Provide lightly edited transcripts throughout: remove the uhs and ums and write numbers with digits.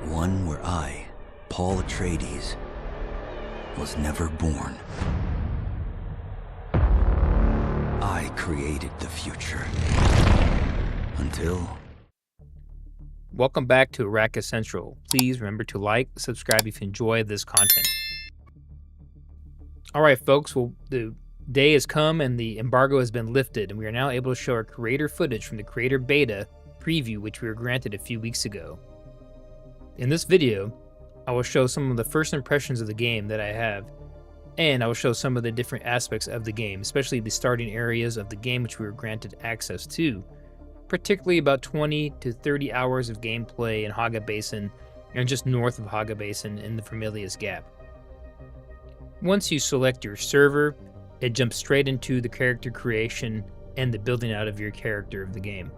One where I, Paul Atreides, was never born. I created the future. Until... Welcome back to Arrakis Central. Please remember to like, subscribe if you enjoy this content. Alright folks, well, the day has come and the embargo has been lifted, and we are now able to show our creator footage from the creator beta preview which we were granted a few weeks ago. In this video, I will show some of the first impressions of the game that I have, and I will show some of the different aspects of the game, especially the starting areas of the game which we were granted access to, particularly about 20 to 30 hours of gameplay in Haga Basin and just north of Haga Basin in the Familius Gap. Once you select your server, it jumps straight into the character creation and the building out of your character of the game.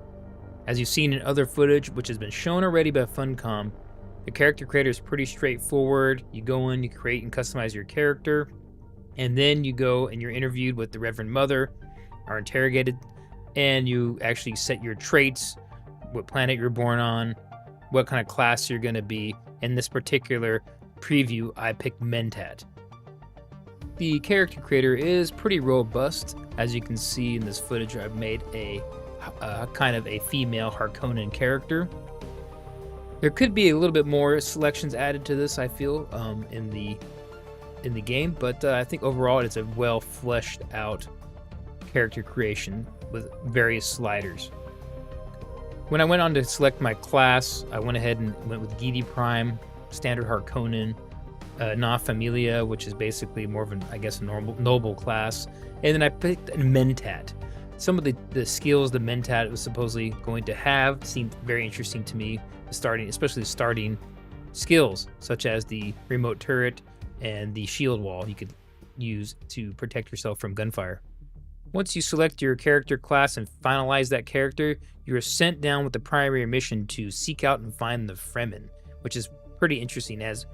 As you've seen in other footage, which has been shown already by Funcom, the character creator is pretty straightforward. You go in, you create and customize your character, and then you go and you're interviewed with the Reverend Mother, are interrogated, and you actually set your traits, what planet you're born on, what kind of class you're going to be. In this particular preview, I picked Mentat. The character creator is pretty robust. As you can see in this footage, I've made a kind of a female Harkonnen character. There could be a little bit more selections added to this, I feel, in the game, but I think overall it's a well fleshed out character creation with various sliders. When I went on to select my class, I went ahead and went with Gidi Prime, Standard Harkonnen, Na Familia, which is basically more of an, I guess, a noble class, and then I picked Mentat. Some of the skills the Mentat was supposedly going to have seemed very interesting to me, especially the starting skills, such as the remote turret and the shield wall you could use to protect yourself from gunfire. Once you select your character class and finalize that character, you are sent down with the primary mission to seek out and find the Fremen, which is pretty interesting, as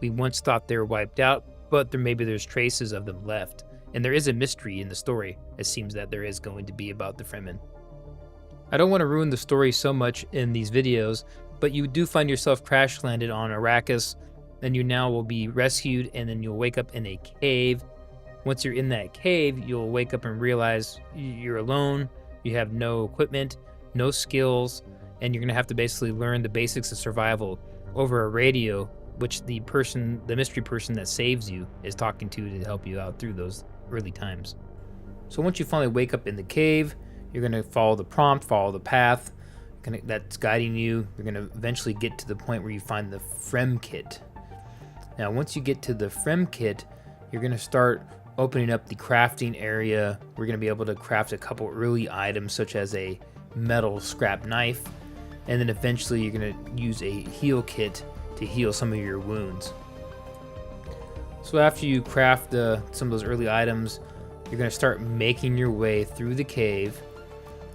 we once thought they were wiped out, but there's traces of them left. And there is a mystery in the story, it seems that there is going to be about the Fremen. I don't want to ruin the story so much in these videos, but you do find yourself crash landed on Arrakis, and you now will be rescued, and then you'll wake up in a cave. Once you're in that cave, you'll wake up and realize you're alone, you have no equipment, no skills, and you're going to have to basically learn the basics of survival over a radio, which the mystery person that saves you is talking to help you out through those early times. So once you finally wake up in the cave, you're going to follow the prompt, follow the path that's guiding you. You're going to eventually get to the point where you find the Frem Kit. Now, once you get to the Frem Kit, you're going to start opening up the crafting area. We're going to be able to craft a couple early items, such as a metal scrap knife, and then eventually you're going to use a heal kit to heal some of your wounds. So after you craft some of those early items, you're going to start making your way through the cave,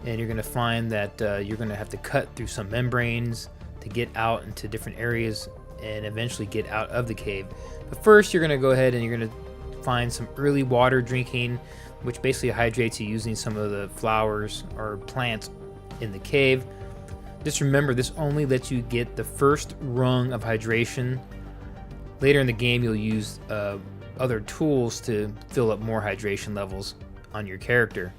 and you're going to find that you're going to have to cut through some membranes to get out into different areas and eventually get out of the cave. But first, you're going to go ahead and you're going to find some early water drinking, which basically hydrates you using some of the flowers or plants in the cave. Just remember, this only lets you get the first rung of hydration. Later in the game, you'll use other tools to fill up more hydration levels on your character.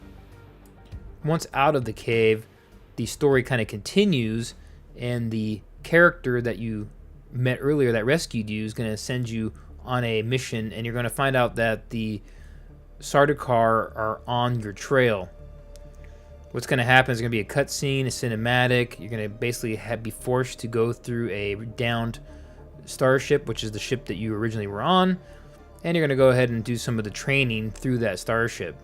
Once out of the cave, the story kind of continues, and the character that you met earlier that rescued you is going to send you on a mission, and you're going to find out that the Sardaukar are on your trail. What's going to happen is going to be a cutscene, a cinematic. You're going to basically be forced to go through a downed starship, which is the ship that you originally were on, and you're going to go ahead and do some of the training through that starship.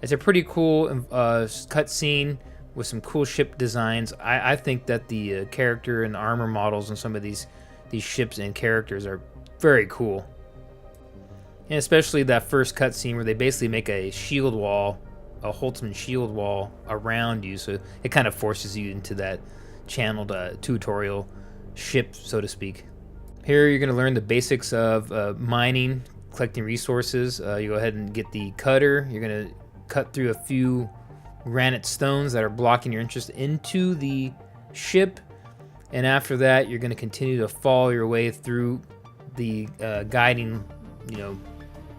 It's a pretty cool cutscene with some cool ship designs. I think that the character and armor models and some of these ships and characters are very cool. And especially that first cutscene where they basically make a shield wall, a Holtzman shield wall around you, so it kind of forces you into that channeled tutorial ship, so to speak. Here you're going to learn the basics of mining, collecting resources. You go ahead and get the cutter. You're going to cut through a few granite stones that are blocking your entrance into the ship, And after that, you're going to continue to follow your way through the guiding,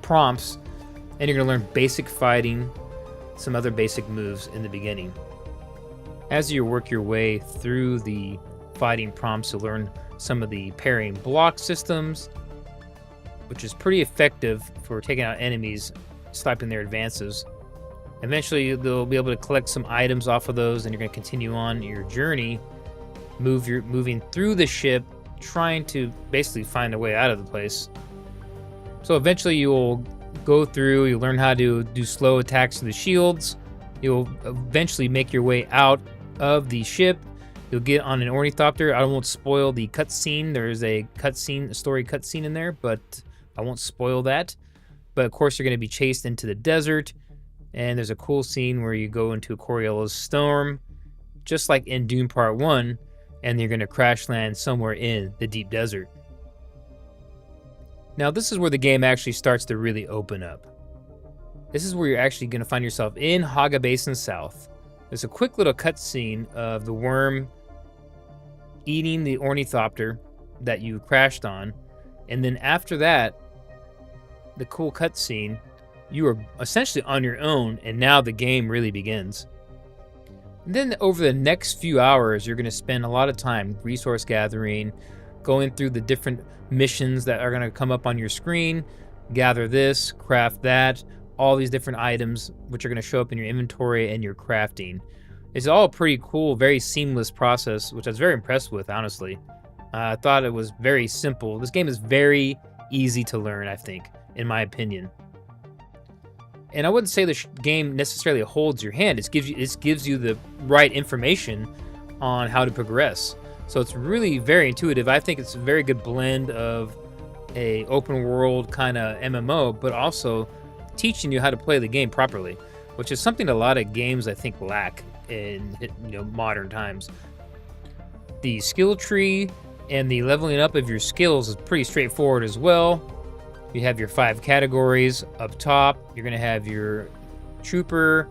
prompts, and you're going to learn basic fighting, some other basic moves in the beginning. As you work your way through the fighting prompts, you'll learn some of the parrying block systems, which is pretty effective for taking out enemies, stopping their advances. Eventually, they'll be able to collect some items off of those, and you're going to continue on your journey, moving through the ship, trying to basically find a way out of the place. So eventually, you'll go through, you'll learn how to do slow attacks to the shields. You'll eventually make your way out of the ship. You'll get on an ornithopter. I won't spoil the cutscene. There's a story cutscene in there, but I won't spoil that. But of course, you're going to be chased into the desert, and there's a cool scene where you go into a Coriolis storm, just like in Dune Part 1, and you're going to crash land somewhere in the deep desert. Now, this is where the game actually starts to really open up. This is where you're actually going to find yourself in Haga Basin South. There's a quick little cutscene of the worm eating the ornithopter that you crashed on, and then after that, the cool cutscene, you are essentially on your own, and now the game really begins. And then over the next few hours, you're going to spend a lot of time resource gathering, going through the different missions that are going to come up on your screen, gather this, craft that, all these different items which are going to show up in your inventory and your crafting. It's all a pretty cool, very seamless process, which I was very impressed with, honestly. I thought it was very simple. This game is very easy to learn, I think, in my opinion. And I wouldn't say the game necessarily holds your hand. It gives you the right information on how to progress. So it's really very intuitive. I think it's a very good blend of a open world kind of MMO, but also teaching you how to play the game properly, which is something a lot of games I think lack in modern times. The skill tree and the leveling up of your skills is pretty straightforward as well. You have your 5 categories up top. You're going to have your trooper,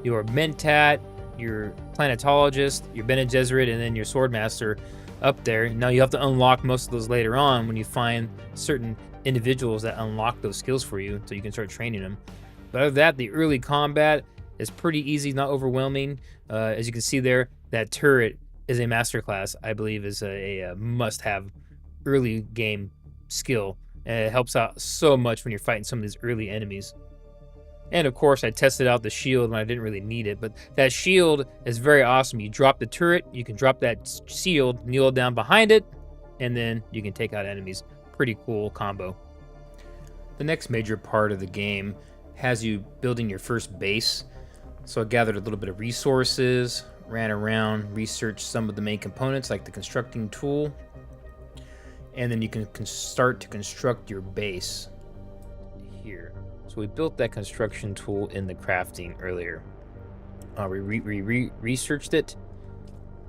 your mentat, your planetologist, your Bene Gesserit, and then your swordmaster up there. Now you have to unlock most of those later on when you find certain individuals that unlock those skills for you, so you can start training them. But other than that, the early combat is pretty easy, not overwhelming. As you can see there, that turret is a masterclass. I believe is a must-have early game skill. And it helps out so much when you're fighting some of these early enemies. And of course, I tested out the shield when I didn't really need it, but that shield is very awesome. You drop the turret, you can drop that shield, kneel down behind it, and then you can take out enemies. Pretty cool combo. The next major part of the game has you building your first base. So I gathered a little bit of resources, ran around, researched some of the main components like the constructing tool, and then you can start to construct your base here. So we built that construction tool in the crafting earlier. We researched it,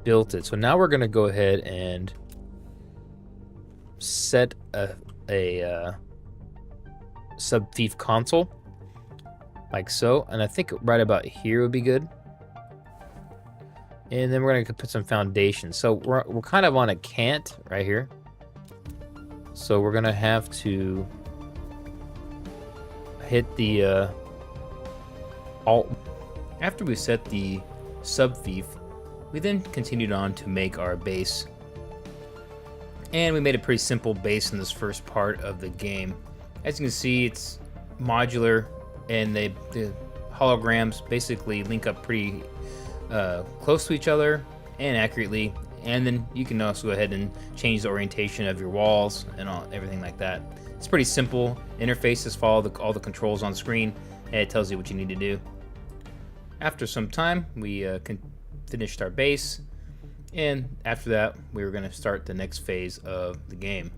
built it. So now we're going to go ahead and set a sub-thief console, like so. And I think right about here would be good. And then we're going to put some foundation. So we're kind of on a cant right here. So we're going to have to hit the alt. After we set the sub-thief, we then continued on to make our base. And we made a pretty simple base in this first part of the game. As you can see, it's modular, and the holograms basically link up pretty close to each other and accurately. And then you can also go ahead and change the orientation of your walls and everything like that. It's pretty simple. Interfaces follow all the controls on screen, and it tells you what you need to do. After some time, we finished our base, and after that, we were going to start the next phase of the game.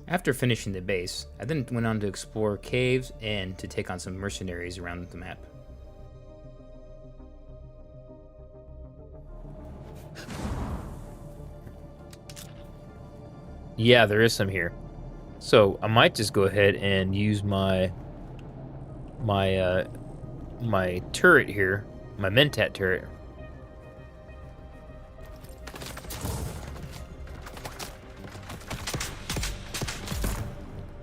After finishing the base, I then went on to explore caves and to take on some mercenaries around the map. Yeah, there is some here. So I might just go ahead and use my turret here, my mentat turret.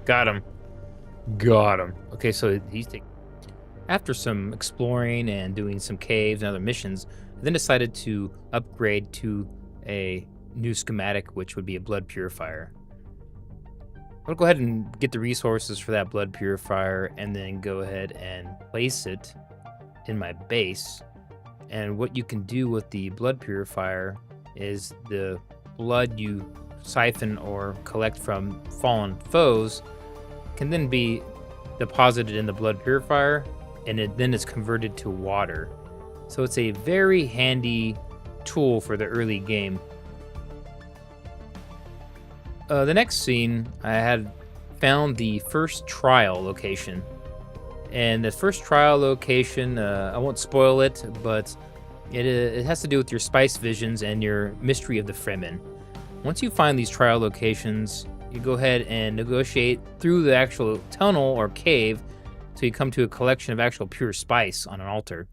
Got him. Got him. Okay, so he's taking... After some exploring and doing some caves and other missions, I then decided to upgrade to a new schematic, which would be a blood purifier. I'll go ahead and get the resources for that blood purifier and then go ahead and place it in my base. And what you can do with the blood purifier is the blood you siphon or collect from fallen foes can then be deposited in the blood purifier, and then it's converted to water. So it's a very handy tool for the early game. The next scene, I had found the first trial location. And the first trial location, I won't spoil it, but it has to do with your spice visions and your mystery of the Fremen. Once you find these trial locations, you go ahead and negotiate through the actual tunnel or cave so you come to a collection of actual pure spice on an altar.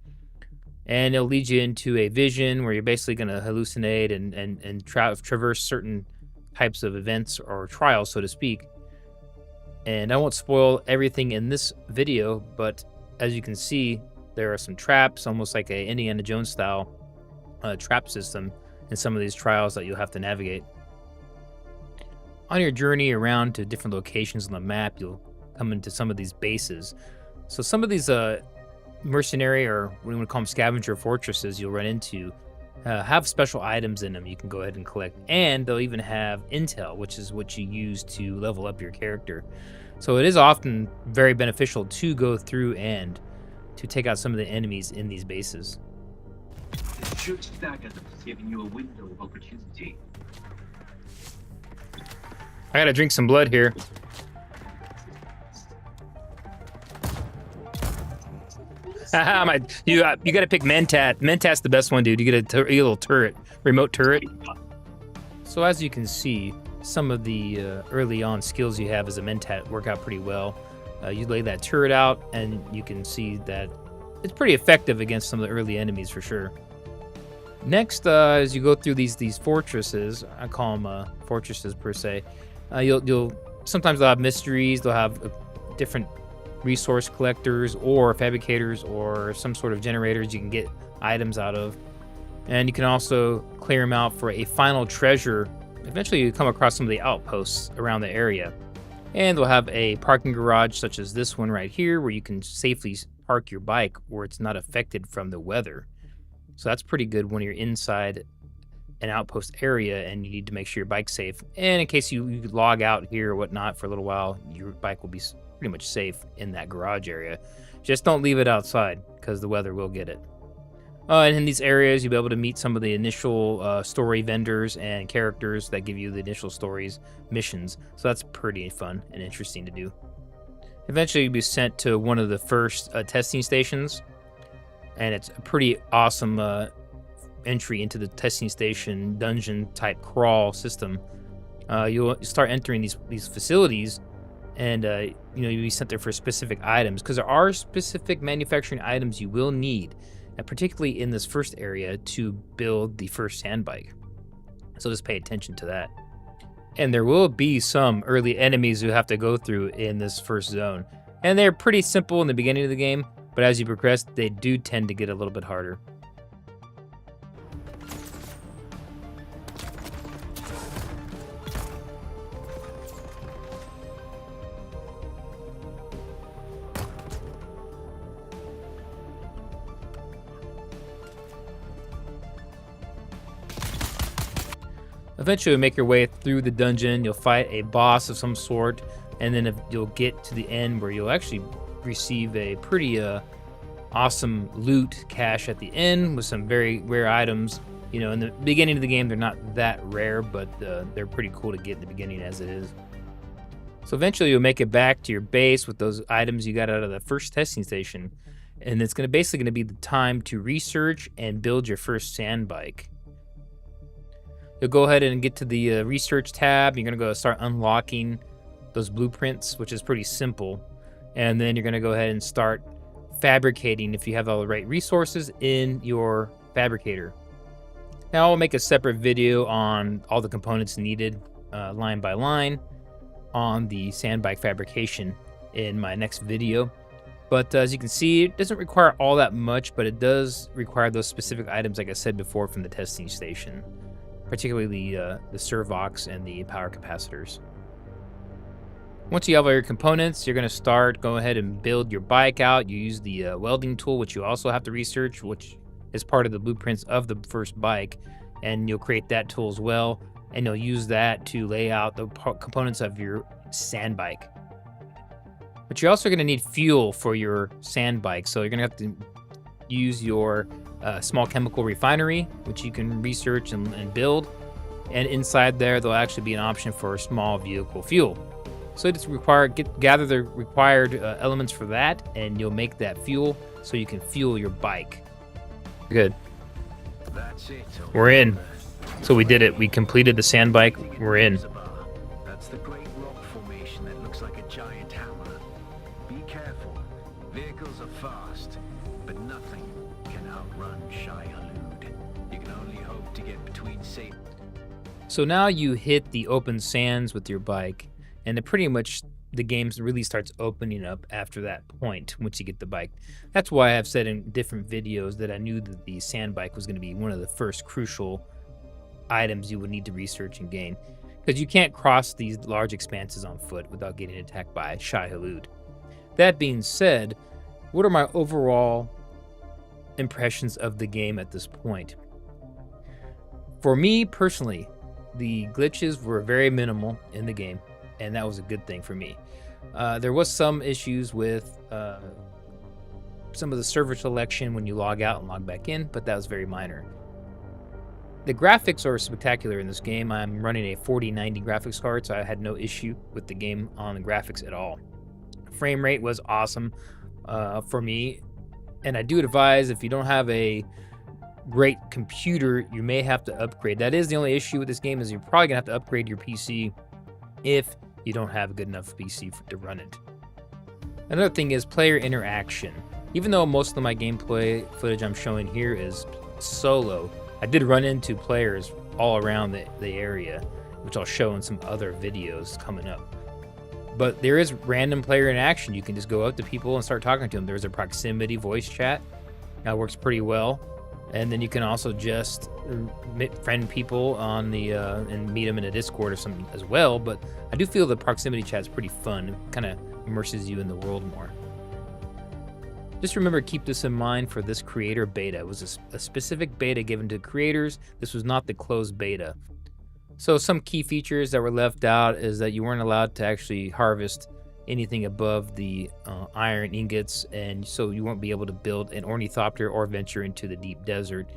And it'll lead you into a vision where you're basically going to hallucinate and traverse certain types of events or trials, so to speak. And I won't spoil everything in this video, but as you can see, there are some traps, almost like a Indiana Jones style trap system in some of these trials that you'll have to navigate. On your journey around to different locations on the map, you'll come into some of these bases. So some of these mercenary, or what we would call them, scavenger fortresses you'll run into have special items in them you can go ahead and collect. And they'll even have intel, which is what you use to level up your character. So it is often very beneficial to go through and to take out some of the enemies in these bases. The ship staggered has given you a window of opportunity. I gotta drink some blood here. You gotta pick Mentat. Mentat's the best one, dude. You get a little turret, remote turret. So as you can see, some of the early on skills you have as a Mentat work out pretty well. You lay that turret out, and you can see that it's pretty effective against some of the early enemies for sure. Next, as you go through these fortresses, I call them fortresses per se. You'll sometimes they'll have mysteries. They'll have different resource collectors or fabricators or some sort of generators you can get items out of, and you can also clear them out for a final treasure. Eventually you come across some of the outposts around the area, and they'll have a parking garage such as this one right here where you can safely park your bike where it's not affected from the weather. So that's pretty good when you're inside an outpost area and you need to make sure your bike's safe, and in case you log out here or whatnot for a little while, your bike will be pretty much safe in that garage area. Just don't leave it outside because the weather will get it. And in these areas, you'll be able to meet some of the initial story vendors and characters that give you the initial stories, missions. So that's pretty fun and interesting to do. Eventually, you'll be sent to one of the first testing stations, and it's a pretty awesome entry into the testing station dungeon type crawl system. You'll start entering these facilities, and you'll be sent there for specific items, because there are specific manufacturing items you will need, and particularly in this first area, to build the first sand bike. So just pay attention to that. And there will be some early enemies you have to go through in this first zone, and they're pretty simple in the beginning of the game, but as you progress, they do tend to get a little bit harder. Eventually, you'll make your way through the dungeon, you'll fight a boss of some sort, and then you'll get to the end where you'll actually receive a pretty awesome loot cache at the end with some very rare items. You know, in the beginning of the game, they're not that rare, but they're pretty cool to get in the beginning as it is. So eventually, you'll make it back to your base with those items you got out of the first testing station, and it's basically going to be the time to research and build your first sand bike. You'll go ahead and get to the research tab. You're going to go start unlocking those blueprints, which is pretty simple. And then you're going to go ahead and start fabricating if you have all the right resources in your fabricator. Now I'll make a separate video on all the components needed line by line on the sand bike fabrication in my next video. But as you can see, it doesn't require all that much, but it does require those specific items, like I said before, from the testing station, particularly the servox and the power capacitors. Once you have all your components, you're going to go ahead and build your bike out. You use the welding tool, which you also have to research, which is part of the blueprints of the first bike, and you'll create that tool as well, and you'll use that to lay out the components of your sand bike. But you're also going to need fuel for your sand bike, so you're going to have to use your small chemical refinery, which you can research and build, and inside there there'll actually be an option for small vehicle fuel. So just gather the required elements for that, and you'll make that fuel so you can fuel your bike. Good. That's it. We're in. So we did it. We completed the sand bike. We're in. That's the great rock formation that looks like a giant hammer. Be careful. Vehicles are fast, but nothing can outrun Shai-Hulud. You can only hope to get between safe. So now you hit the open sands with your bike, and pretty much the game really starts opening up after that point once you get the bike. That's why I've said in different videos that I knew that the sand bike was going to be one of the first crucial items you would need to research and gain, because you can't cross these large expanses on foot without getting attacked by Shai-Hulud. That being said, what are my overall impressions of the game at this point? For me personally, the glitches were very minimal in the game, and that was a good thing for me. There was some issues with some of the server selection when you log out and log back in, but that was very minor. The graphics are spectacular in this game. I'm running a 4090 graphics card, so I had no issue with the game on the graphics at all. Frame rate was awesome for me, and I do advise if you don't have a great computer, you may have to upgrade. That is the only issue with this game, is you're probably gonna have to upgrade your PC if you don't have a good enough PC to run it. Another thing is player interaction. Even though most of my gameplay footage I'm showing here is solo, I did run into players all around the area, which I'll show in some other videos coming up. But there is random player interaction. You can just go up to people and start talking to them. There's a proximity voice chat. That works pretty well. And then you can also just friend people on the and meet them in a Discord or something as well. But I do feel the proximity chat is pretty fun. It kind of immerses you in the world more. Just remember, keep this in mind for this creator beta. It was a specific beta given to creators. This was not the closed beta. So some key features that were left out is that you weren't allowed to actually harvest anything above the iron ingots, and so you won't be able to build an ornithopter or venture into the deep desert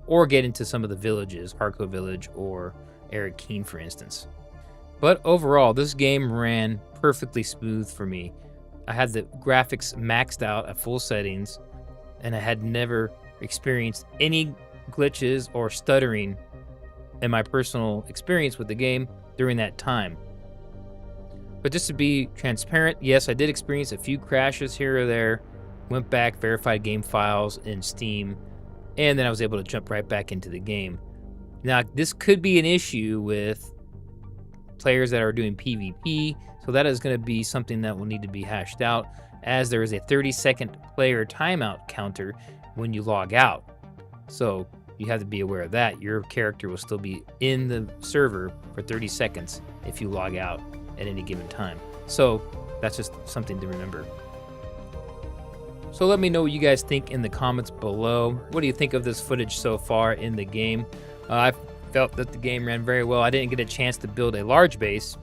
or get into some of the villages, Harco Village or Eric Keen, for instance. But overall, this game ran perfectly smooth for me. I had the graphics maxed out at full settings, and I had never experienced any glitches or stuttering in my personal experience with the game during that time. But just to be transparent, yes, I did experience a few crashes here or there, went back, verified game files in Steam, and then I was able to jump right back into the game. Now, this could be an issue with players that are doing PvP, so that is going to be something that will need to be hashed out, as there is a 30-second player timeout counter when you log out. So you have to be aware of that. Your character will still be in the server for 30 seconds if you log out at any given time. So that's just something to remember. So let me know what you guys think in the comments below. What do you think of this footage so far in the game? I felt that the game ran very well. I didn't get a chance to build a large base,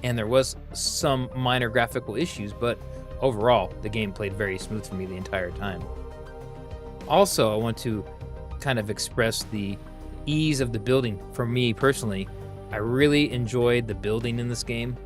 and there was some minor graphical issues, but overall the game played very smooth for me the entire time. Also, I want to kind of express the ease of the building. For me personally, I really enjoyed the building in this game.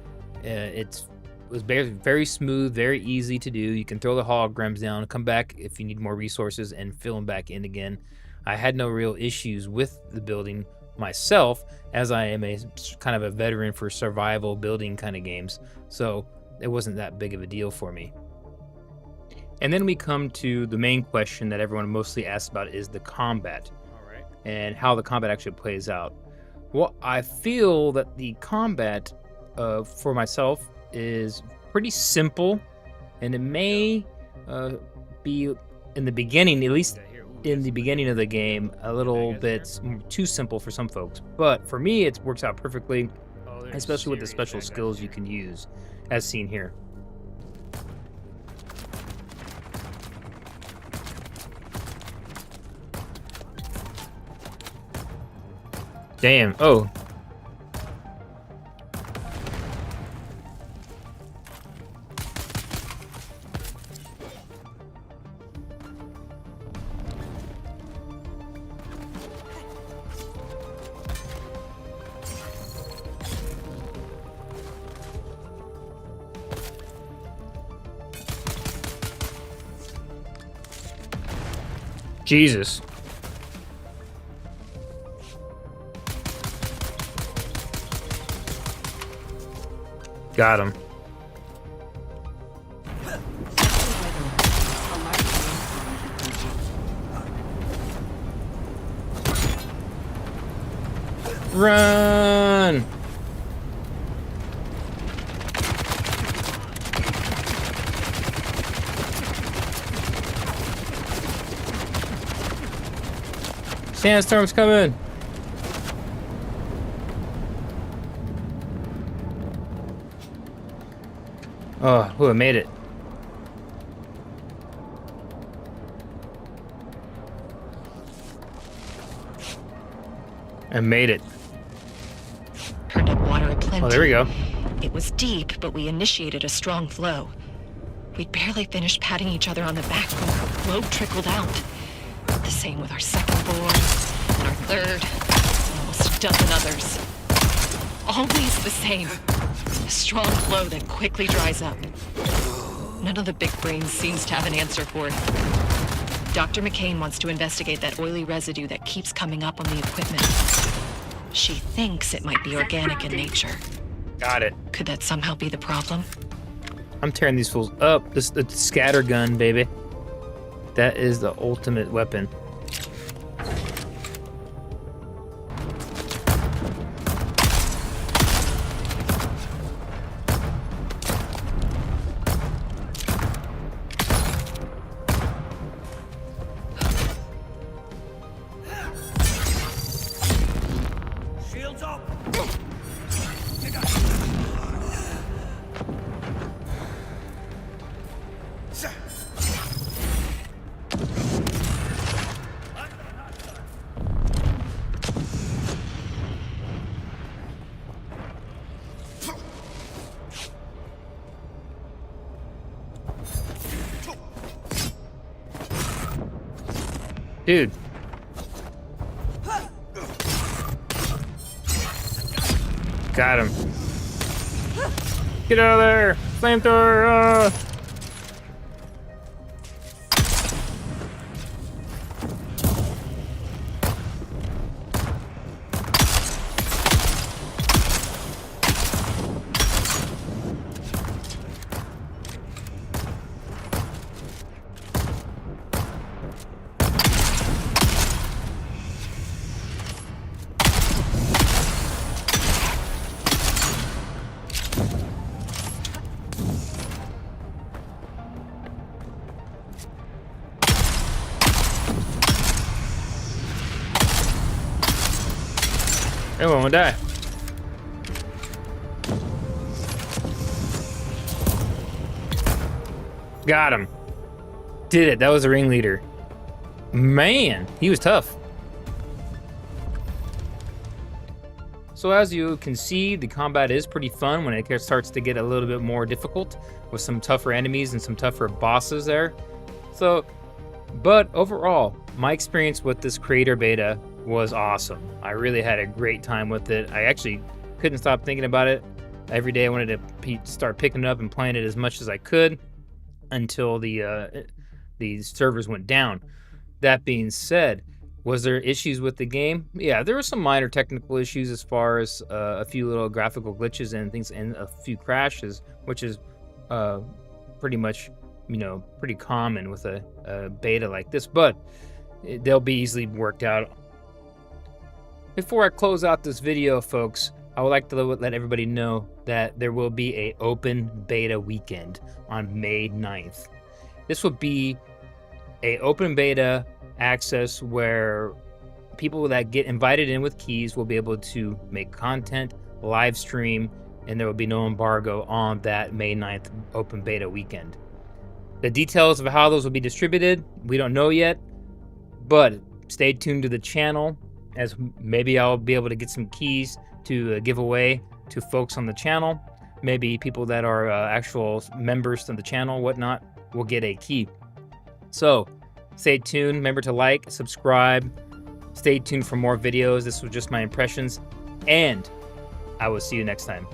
It was very smooth, very easy to do. You can throw the holograms down, come back if you need more resources, and fill them back in again. I had no real issues with the building myself, as I am a kind of a veteran for survival building kind of games, so it wasn't that big of a deal for me. And then we come to the main question that everyone mostly asks about, is the combat. All right. And how the combat actually plays out. Well, I feel that the combat for myself is pretty simple, and it may be in the beginning, at least in the beginning of the game, a little bit too simple for some folks. But for me, it works out perfectly, especially with the special skills you can use, as seen here. Damn. Oh. Jesus. Got him. Run! Sandstorm's coming! Oh, I made it. I made it. Turned up water at plenty. Oh, there we go. It was deep, but we initiated a strong flow. We'd barely finished patting each other on the back when our flow trickled out. The same with our second bore, and our third, and almost a dozen others. Always the same. A strong flow that quickly dries up. None of the big brains seems to have an answer for it. Dr. McCain wants to investigate that oily residue that keeps coming up on the equipment. She thinks it might be organic in nature. Got it. Could that somehow be the problem? I'm tearing these fools up. This the scatter gun, baby. That is the ultimate weapon. Shields up! Dude. Got him. Get out of there! Flamethrower! Everyone will die. Got him. Did it. That was the ringleader. Man, he was tough. So as you can see, the combat is pretty fun when it starts to get a little bit more difficult with some tougher enemies and some tougher bosses there. So, but overall, my experience with this creator beta was awesome. I really had a great time with it. I actually couldn't stop thinking about it. Every day I wanted to start picking it up and playing it as much as I could until the servers went down. That being said, was there issues with the game? Yeah, there were some minor technical issues as far as a few little graphical glitches and things and a few crashes, which is pretty much, pretty common with a beta like this, but they'll be easily worked out. Before I close out this video, folks, I would like to let everybody know that there will be a open beta weekend on May 9th. This will be a open beta access where people that get invited in with keys will be able to make content, live stream, and there will be no embargo on that May 9th open beta weekend. The details of how those will be distributed, we don't know yet, but stay tuned to the channel, as maybe I'll be able to get some keys to give away to folks on the channel. Maybe people that are actual members to the channel, whatnot, will get a key. So stay tuned. Remember to like, subscribe. Stay tuned for more videos. This was just my impressions, and I will see you next time.